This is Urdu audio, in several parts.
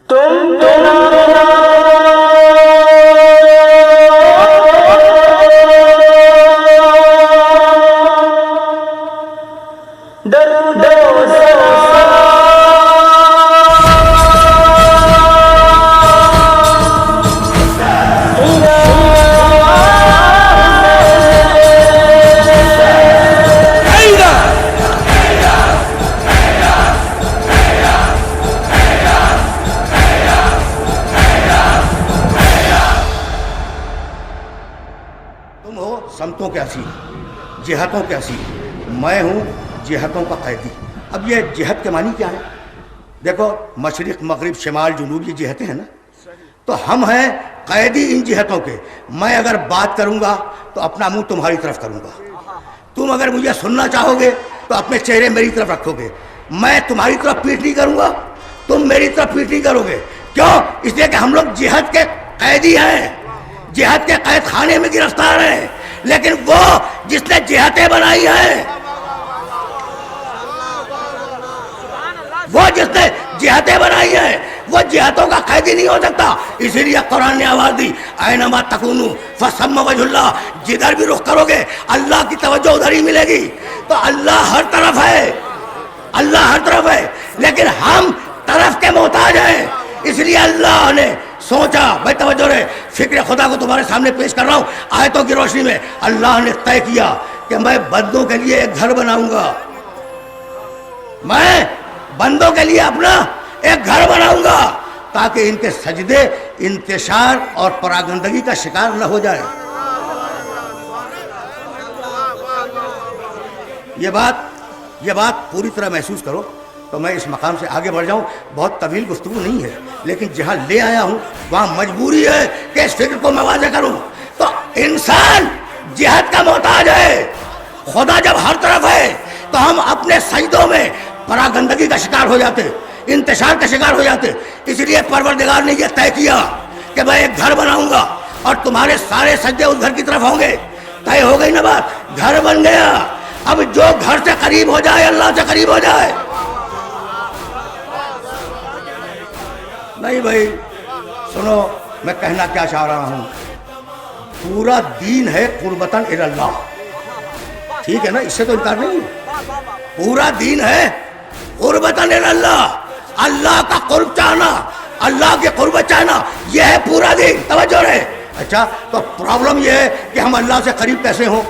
تم تو تم ہو سمتوں کے اسیر، جہتوں کے اسیر، میں ہوں جہتوں کا قیدی۔ اب یہ جہت کے معنی کیا ہے؟ دیکھو، مشرق مغرب شمال جنوب یہ جہتیں ہیں نا، تو ہم ہیں قیدی ان جہتوں کے۔ میں اگر بات کروں گا تو اپنا منہ تمہاری طرف کروں گا، تم اگر مجھے سننا چاہو گے تو اپنے چہرے میری طرف رکھو گے۔ میں تمہاری طرف پیٹ نہیں کروں گا، تم میری طرف پیٹ نہیں کرو گے۔ کیوں؟ اس لیے کہ ہم لوگ جہت کے قیدی ہیں، جہاد کے قید خانے میں گرفتار ہیں، لیکن وہ جس نے جہتیں بنائی ہیں، وہ جس نے جہتیں بنائی ہیں، وہ جہتوں کا قیدی نہیں ہو سکتا۔ اسی لیے قرآن نے آواز دی، اینما تکونوا فثم وجہ اللہ، جدھر بھی رخ کرو گے اللہ کی توجہ ادھر ہی ملے گی۔ تو اللہ ہر طرف ہے، اللہ ہر طرف ہے، لیکن ہم طرف کے محتاج ہیں۔ اس لیے اللہ نے سوچا، بھائی توجہ رہے، فکر خدا کو تمہارے سامنے پیش کر رہا ہوں آیتوں کی روشنی میں۔ اللہ نے طے کیا کہ میں بندوں کے لیے ایک گھر بناؤں گا، میں بندوں کے لیے اپنا ایک گھر بناؤں گا، تاکہ ان کے سجدے انتشار اور پراگندگی کا شکار نہ ہو جائے۔ یہ بات پوری طرح محسوس کرو تو میں اس مقام سے آگے بڑھ جاؤں۔ بہت طویل گفتگو نہیں ہے، لیکن جہاں لے آیا ہوں وہاں مجبوری ہے کہ اس فکر کو میں واضح کروں۔ تو انسان جہاد کا محتاج ہے، خدا جب ہر طرف ہے تو ہم اپنے سجدوں میں پراگندگی کا شکار ہو جاتے، انتشار کا شکار ہو جاتے۔ اس لیے پروردگار نے یہ طے کیا کہ میں ایک گھر بناؤں گا اور تمہارے سارے سجدے اس گھر کی طرف ہوں گے۔ طے ہو گئی نا بات، گھر بن گیا۔ اب جو گھر سے قریب ہو جائے اللہ سے قریب ہو جائے۔ نہیں بھائی سنو، میں کہنا کیا چاہ رہا ہوں، پورا دین ہے قربتاً الی اللہ، ٹھیک ہے نا، اس سے تو انکار نہیں ہے۔ پورا دین ہے قربتاً الی اللہ، اللہ کا قرب چاہنا، اللہ کے قربت چاہنا، یہ ہے پورا دین۔ توجہ رہے۔ اچھا، تو پرابلم یہ ہے کہ ہم اللہ سے قریب کیسے ہوں؟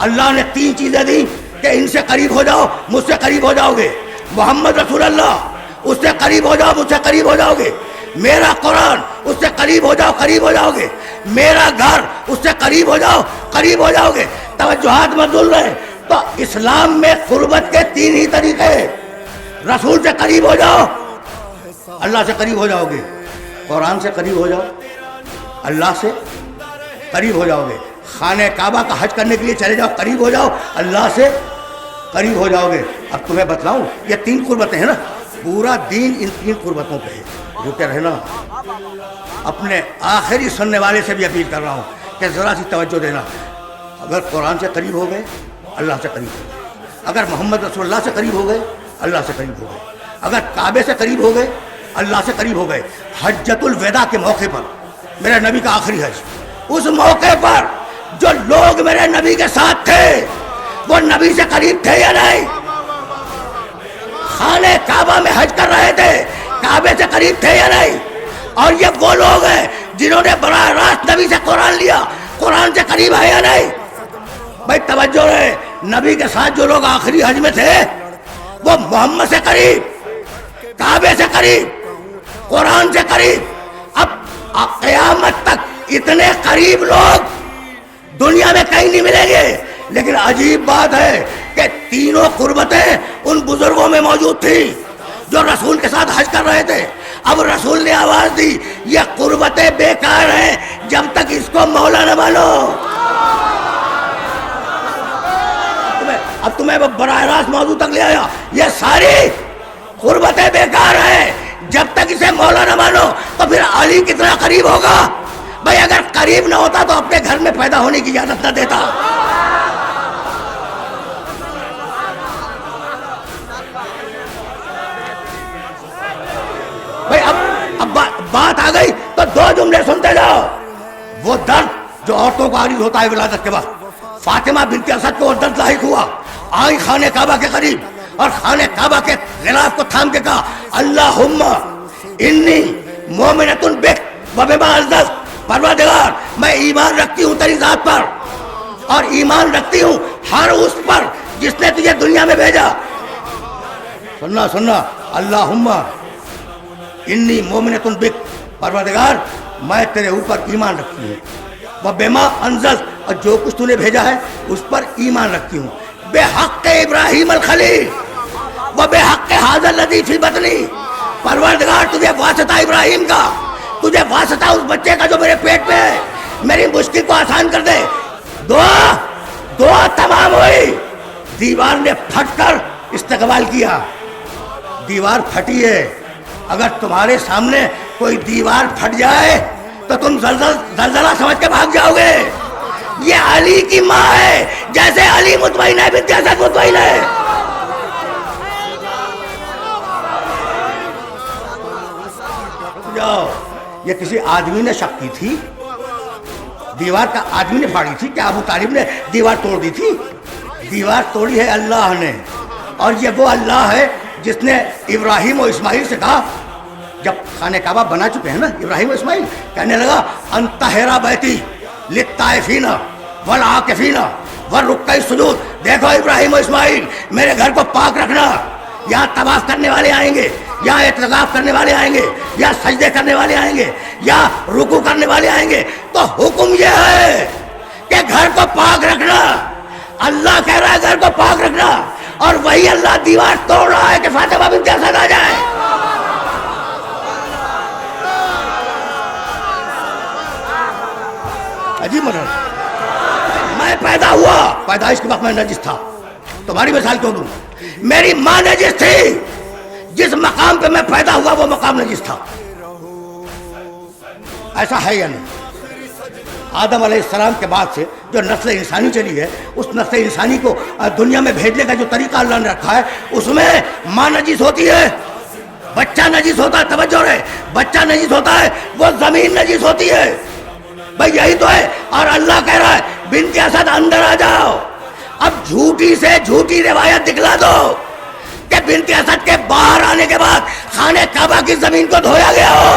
اللہ نے 3 چیزیں دی کہ ان سے قریب ہو جاؤ، مجھ سے قریب ہو جاؤ گے۔ محمد رسول اللہ، اس سے قریب ہو جاؤ، مجھ سے قریب ہو جاؤ گے۔ میرا قرآن، اس سے قریب ہو جاؤ، قریب ہو جاؤ گے۔ میرا گھر، اس سے قریب ہو جاؤ، قریب ہو جاؤ گے۔ توجہات مت بھول رہے۔ تو اسلام میں قربت کے 3 ہی طریقے، رسول سے قریب ہو جاؤ، اللہ سے قریب ہو جاؤ گے۔ قرآن سے قریب ہو جاؤ، اللہ سے قریب ہو جاؤ گے۔ خانہ کعبہ کا حج کرنے کے لیے چلے جاؤ، قریب ہو جاؤ، اللہ سے قریب ہو جاؤ گے۔ اب تمہیں بتلاؤں، یہ 3 قربتیں ہیں نا، پورا دین ان 3 قربتوں پہ ہے۔ رکے رہنا، اپنے آخری سننے والے سے بھی اپیل کر رہا ہوں کہ ذرا سی توجہ دینا۔ اگر قرآن سے قریب ہو گئے اللہ سے قریب ہو گئے، اگر محمد رسول اللہ سے قریب ہو گئے اللہ سے قریب ہو گئے، اگر کعبے سے قریب ہو گئے اللہ سے قریب ہو گئے۔ حجۃ الوداع کے موقع پر، میرے نبی کا آخری حج، اس موقع پر جو لوگ میرے نبی کے ساتھ تھے وہ نبی سے قریب تھے یا نہیں؟ خانہ کعبہ میں حج کر رہے تھے، کعبے سے قریب تھے یا نہیں؟ اور یہ وہ لوگ ہیں جنہوں نے براہ راست نبی سے قرآن لیا، قرآن سے قریب ہے یا نہیں؟ بھائی توجہ رہے، نبی کے ساتھ جو لوگ آخری حج میں تھے وہ محمد سے قریب، کعبے سے قریب، قرآن سے قریب۔ اب قیامت تک اتنے قریب لوگ دنیا میں کہیں نہیں ملیں گے۔ لیکن عجیب بات ہے کہ تینوں قربتیں ان بزرگوں میں موجود تھیں جو رسول کے ساتھ حج کر رہے تھے۔ اب رسول نے آواز دی، یہ قربتیں بیکار ہیں جب تک اس کو مولا نہ مانو۔ اب تمہیں براہ راست موضوع تک لے آیا، یہ ساری قربتیں بیکار ہیں جب تک اسے مولا نہ مانو۔ تو پھر علی کتنا قریب ہوگا؟ بھائی اگر قریب نہ ہوتا تو اپنے گھر میں پیدا ہونے کی اجازت نہ دیتا۔ بھائی اب بات آ گئی تو 2 جملے سنتے جاؤ. وہ درد جو عورتوں کو عارض ہوتا ہے ولادت کے وقت، فاطمہ بنت اسد کو وہ درد لاحق ہوا. آئی خانہ کعبہ کے قریب اور خانہ کعبہ کے غلاف کو تھام کے کہا اللہم انی مومنۃ بک وبما انزلت، پروردگار میں ایمان رکھتی ہوں تیری ذات پر اور ایمان رکھتی ہوں ہر اس پر جس نے تجھے دنیا میں بھیجا. سننا اللہم انی مومنۃ بک، پروردگار میں تیرے اوپر ایمان رکھتی ہوں. وبما انزلت، اور جو کچھ تو نے بھیجا ہے اس پر ایمان رکھتی ہوں. بحق ابراہیم الخلیل وبحق ھذا الذی فی بطنی، پروردگار تجھے واسطہ ابراہیم کا، تجھے واسطہ اس بچے کا جو میرے پیٹ میں ہے، میری مشکل کو آسان کر دے. دعا تمام ہوئی. دیوار نے پھٹ کر استقبال کیا. دیوار پھٹی ہے. اگر تمہارے سامنے کوئی دیوار پھٹ جائے تو تم زلزلہ سمجھ کے بھاگ جاؤ گے. یہ علی کی ماں ہے، جیسے علی مطمئن ہے بنت اسد مطمئن ہے. جاؤ. یہ کسی آدمی نے شک کی تھی، دیوار کا آدمی نے پھاڑی تھی کہ ابو طالب نے دیوار توڑ دی تھی؟ دیوار توڑی ہے اللہ نے. اور یہ وہ اللہ ہے جس نے ابراہیم و اسماعیل سے کہا، جب خانہ کعبہ بنا چکے ہیں نا ابراہیم و اسماعیل، کہنے لگا انطہر بیتی للطائفین والعاکفین والرکع السجود. دیکھو ابراہیم و اسماعیل، میرے گھر کو پاک رکھنا. یہاں طواف کرنے والے آئیں گے، یہاں اعتکاف کرنے والے آئیں گے، یا سجدے کرنے والے آئیں گے، یا رکوع کرنے والے آئیں گے. تو حکم یہ ہے کہ گھر کو پاک رکھنا. اللہ کہہ رہا ہے گھر کو پاک رکھنا، اور وہی اللہ دیوار توڑ رہا ہے کہ فاطمہ بنت اسد آ جائے. عجیب منظر. میں پیدا ہوا، پیدائش کے وقت میں نجس تھا. تمہاری مثال کیوں دوں؟ میری ماں نجس تھی. جس مقام پہ میں پیدا ہوا وہ مقام نجس تھا. ایسا ہے یا نہیں؟ آدم علیہ السلام کے بعد سے جو نسل انسانی چلی ہے، اس نسل انسانی کو دنیا میں بھیجنے کا جو طریقہ اللہ نے رکھا ہے، اس میں ماں نجس ہوتی ہے، بچہ نجس ہوتا ہے. توجہ رہے، بچہ نجس ہوتا ہے، وہ زمین نجس ہوتی ہے. بھائی یہی تو ہے. اور اللہ کہہ رہا ہے بنت اسد اندر آ جاؤ. اب جھوٹی سے جھوٹی روایت دکھلا دو کہ بنت اسد کے باہر آنے کے بعد خانہ کعبہ کی زمین کو دھویا گیا ہو.